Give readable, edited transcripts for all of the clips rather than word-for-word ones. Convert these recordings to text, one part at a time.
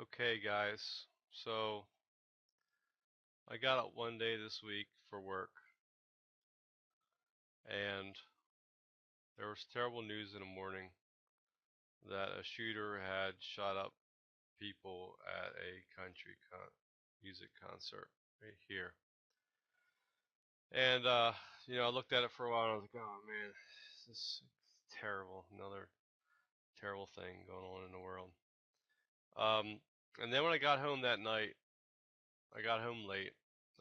Okay, guys. So I got up one day this week for work, and there was terrible news in the morning that a shooter had shot up people at a music concert right here. And I looked at it for a while and I was like, oh man, this is terrible. Another terrible thing going on in the world. Um, and then when I got home that night, I got home late.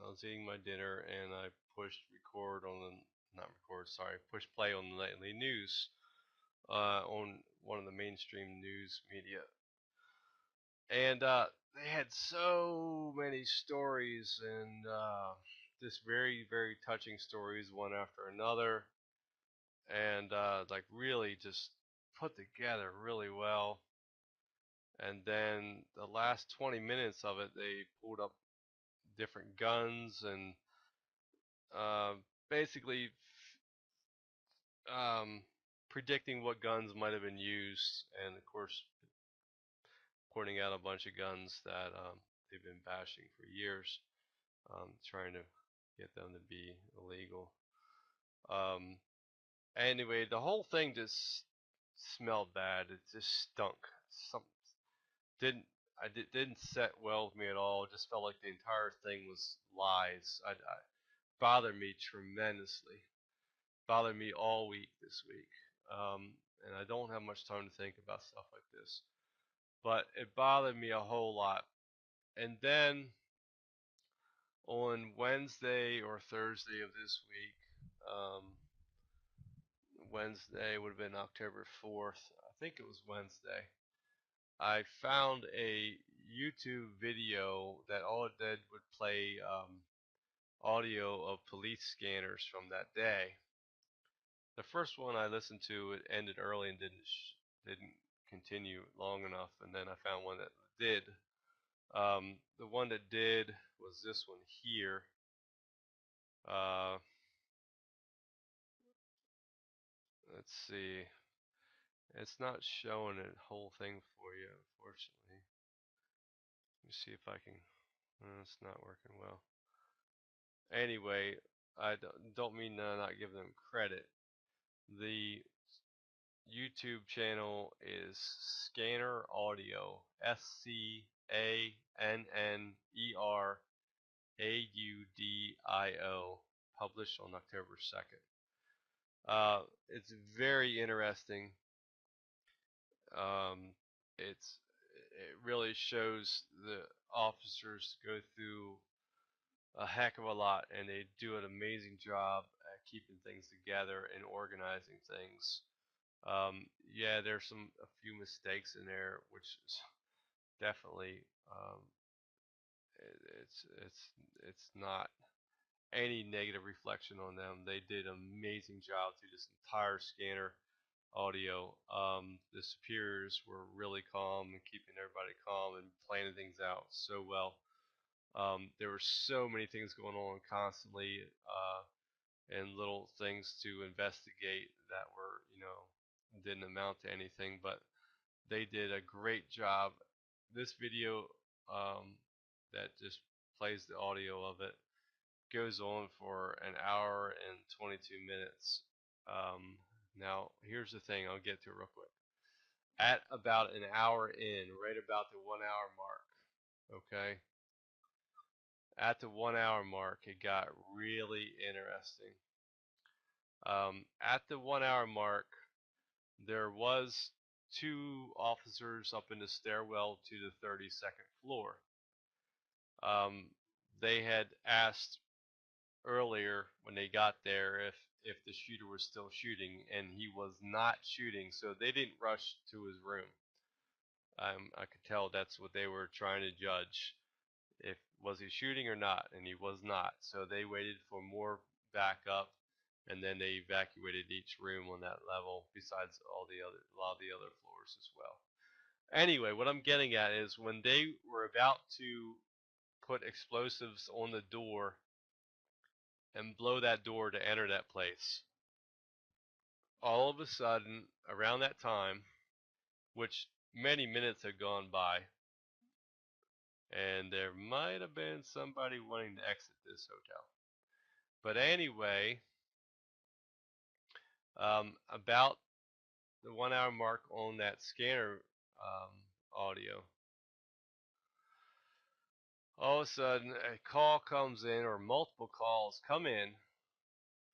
I was eating my dinner and I pushed record on the not record, sorry, pushed play on the nightly news on one of the mainstream news media, and they had so many stories and just very touching stories one after another, and like really just put together really well. And then the last 20 minutes of it, they pulled up different guns and uh, basically um, predicting what guns might have been used, and of course pointing out a bunch of guns that they've been bashing for years, trying to get them to be illegal. Um, anyway, the whole thing just smelled bad. It just stunk. Some didn't didn't set well with me at all. It just felt like the entire thing was lies. Bothered me tremendously. Bothered me all week this week. And I don't have much time to think about stuff like this, but it bothered me a whole lot. And then on Wednesday or Thursday of this week, Wednesday would have been October 4th. I think it was Wednesday. I found a YouTube video that all it did would play audio of police scanners from that day. The first one I listened to, it ended early and didn't continue long enough, and then I found one that did. The one that did was this one here. Uh, let's see. It's not showing a whole thing for you, unfortunately. Let me see if I can. It's not working well. Anyway, I don't mean to not give them credit. The YouTube channel is ScannerAuio, ScannerAudio, published on October 2nd. It's very interesting. Um, it really shows the officers go through a heck of a lot, and they do an amazing job at keeping things together and organizing things. Yeah, there's a few mistakes in there, which is definitely it's not any negative reflection on them. They did an amazing job through this entire scanner audio. The superiors were really calm and keeping everybody calm and planning things out so well. There were so many things going on constantly, and little things to investigate that were, didn't amount to anything, but they did a great job. This video that just plays the audio of it goes on for an hour and 22 minutes. Now, here's the thing, I'll get to it real quick. At about an hour in, right about the 1 hour mark, okay? At the 1 hour mark, it got really interesting. At the 1 hour mark, there was two officers up in the stairwell to the 32nd floor. Um, they had asked earlier when they got there if the shooter was still shooting, and he was not shooting, so they didn't rush to his room. I could tell that's what they were trying to judge. If was he shooting or not, and he was not. So they waited for more backup, and then they evacuated each room on that level, besides a lot of the other floors as well. Anyway, what I'm getting at is when they were about to put explosives on the door and blow that door to enter that place, all of a sudden, around that time, which many minutes had gone by, and there might have been somebody wanting to exit this hotel. But anyway, about the 1 hour mark on that scanner audio, all of a sudden a call comes in, or multiple calls come in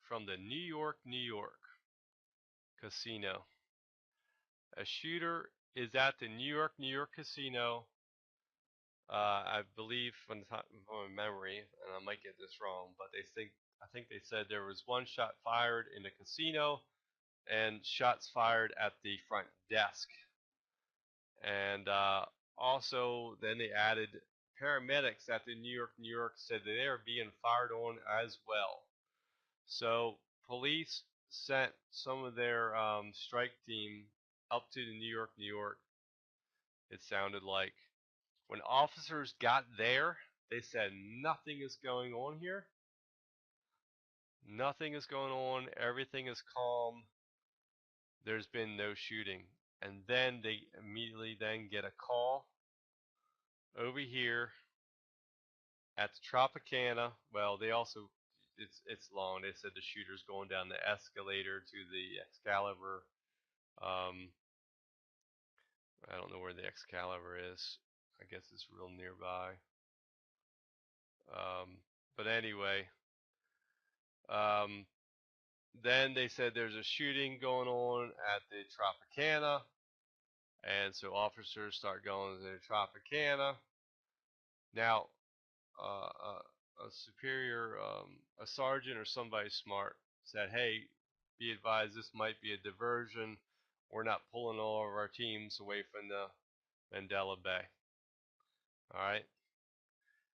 from the New York casino. A shooter is at the New York casino. I believe from memory, and I might get this wrong, but I think they said there was one shot fired in the casino and shots fired at the front desk. And also, then they added paramedics at the New York said that they are being fired on as well. So police sent some of their strike team up to the New York. It sounded like when officers got there, they said nothing is going on here. Nothing is going on. Everything is calm. There's been no shooting. And then they immediately then get a call over here at the Tropicana. Well, they also, it's long. They said the shooter's going down the escalator to the Excalibur. I don't know where the Excalibur is. I guess it's real nearby. But anyway, then they said there's a shooting going on at the Tropicana, and so officers start going to the Tropicana. Now, a superior, a sergeant or somebody smart said, "Hey, be advised, this might be a diversion. We're not pulling all of our teams away from the Mandalay Bay." All right.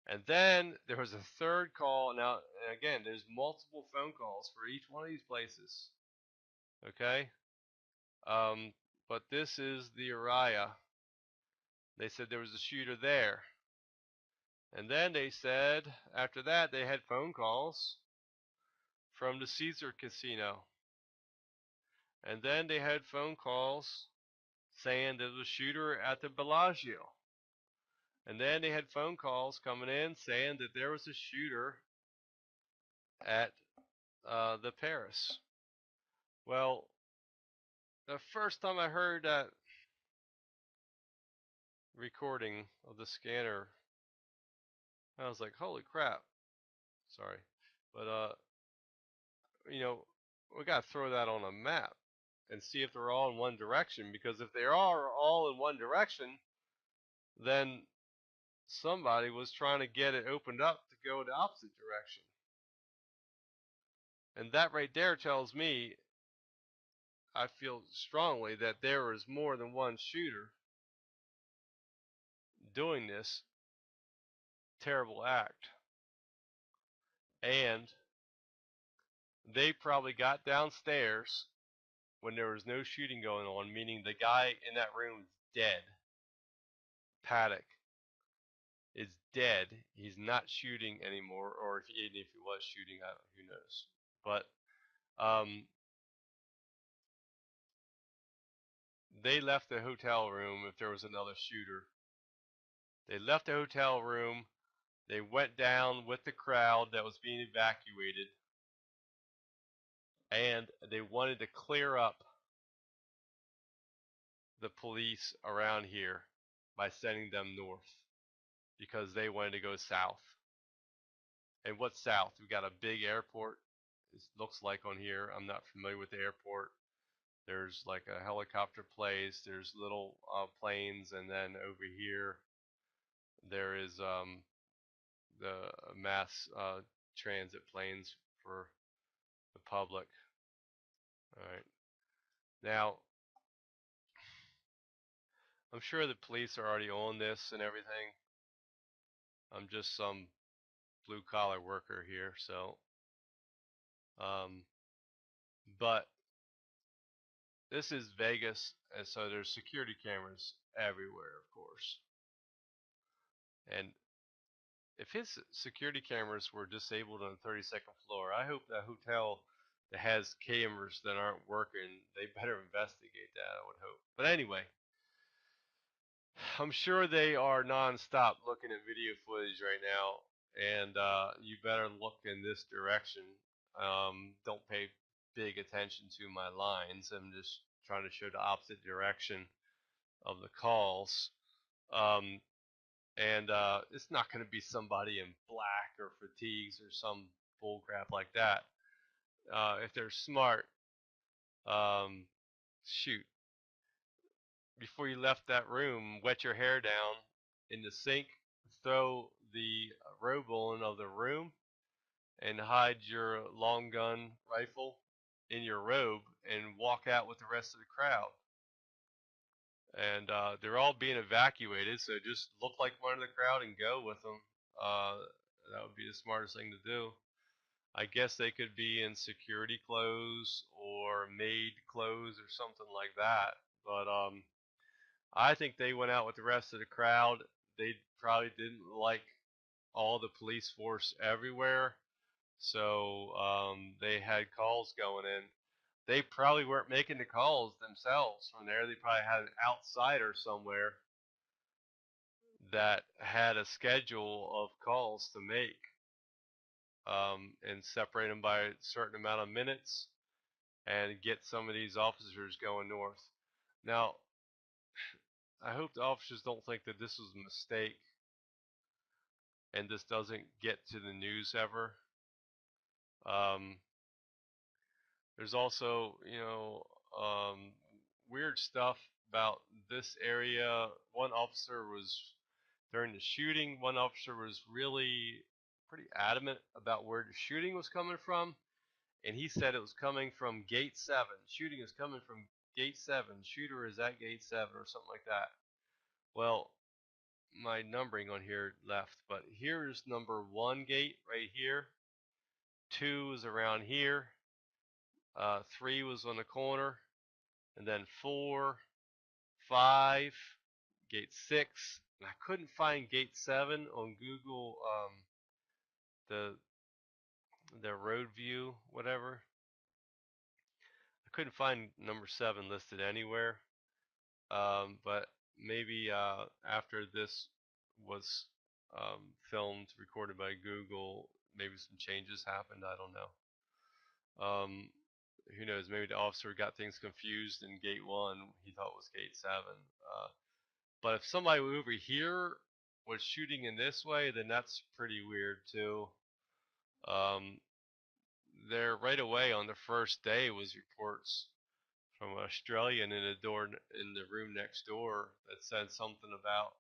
And then there was a third call. Now, again, there's multiple phone calls for each one of these places. Okay? But this is the Aria. They said there was a shooter there. And then they said, after that, they had phone calls from the Caesar Casino. And then they had phone calls saying there was a shooter at the Bellagio. And then they had phone calls coming in saying that there was a shooter at the Paris. Well, the first time I heard that recording of the scanner, I was like, holy crap. Sorry. But, you know, we got to throw that on a map and see if they're all in one direction. Because if they are all in one direction, then somebody was trying to get it opened up to go the opposite direction. And that right there tells me, I feel strongly that there is more than one shooter doing this terrible act. And they probably got downstairs when there was no shooting going on, meaning the guy in that room is dead. Paddock is dead. He's not shooting anymore, or if he was shooting, who knows. But they left the hotel room if there was another shooter. They left the hotel room. They went down with the crowd that was being evacuated, and they wanted to clear up the police around here by sending them north because they wanted to go south. And what's south? We got a big airport. It looks like on here. I'm not familiar with the airport. There's like a helicopter place. There's little planes, and then over here there is the mass transit planes for the public. All right. Now, I'm sure the police are already on this and everything. I'm just some blue collar worker here, so but this is Vegas, and so there's security cameras everywhere, of course. And if his security cameras were disabled on the 32nd floor, I hope that hotel that has cameras that aren't working, they better investigate that, I would hope. But anyway, I'm sure they are non-stop looking at video footage right now, and you better look in this direction. Don't pay big attention to my lines. I'm just trying to show the opposite direction of the calls. Um, and it's not going to be somebody in black or fatigues or some bull crap like that. If they're smart, um, shoot, before you left that room, wet your hair down in the sink, throw the robe on of the room, and hide your long gun rifle in your robe and walk out with the rest of the crowd. And they're all being evacuated, so just look like one of the crowd and go with them. Uh, that would be the smartest thing to do. I guess they could be in security clothes or maid clothes or something like that. But I think they went out with the rest of the crowd. They probably didn't like all the police force everywhere, so they had calls going in. They probably weren't making the calls themselves from there. They probably had an outsider somewhere that had a schedule of calls to make, and separate them by a certain amount of minutes and get some of these officers going north. Now, I hope the officers don't think that this was a mistake and this doesn't get to the news ever. Um, there's also, weird stuff about this area. During the shooting, one officer was really pretty adamant about where the shooting was coming from, and he said it was coming from Gate 7. Shooting is coming from Gate 7. Shooter is at Gate 7 or something like that. Well, my numbering on here left, but here's number 1 gate right here. 2 is around here. 3 was on the corner, and then 4, 5, Gate 6. And I couldn't find Gate 7 on Google, the road view, whatever. I couldn't find number 7 listed anywhere. But maybe after this was filmed, recorded by Google, maybe some changes happened. I don't know. Who knows? Maybe the officer got things confused in Gate 1. He thought it was Gate 7. But if somebody over here was shooting in this way, then that's pretty weird too. There right away on the first day was reports from an Australian in the room next door that said something about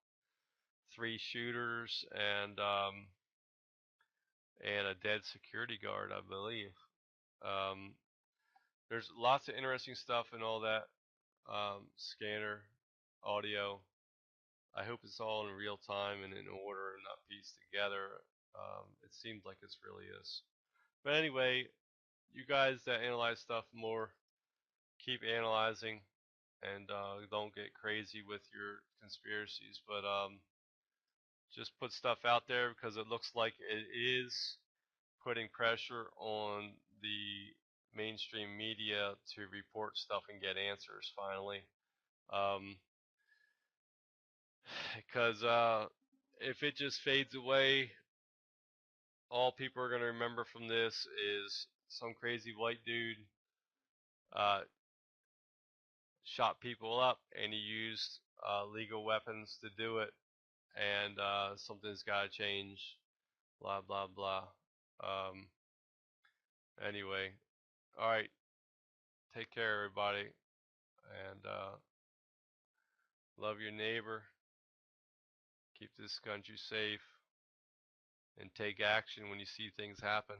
3 shooters and a dead security guard, I believe. There's lots of interesting stuff in all that scanner audio. I hope it's all in real time and in order and not pieced together. It seems like it really is. But anyway, you guys that analyze stuff more, keep analyzing and don't get crazy with your conspiracies. But just put stuff out there because it looks like it is putting pressure on the mainstream media to report stuff and get answers finally. Because if it just fades away, all people are going to remember from this is some crazy white dude shot people up and he used legal weapons to do it, and something's got to change, blah, blah, blah. Anyway, alright, take care, everybody, and love your neighbor, keep this country safe, and take action when you see things happen.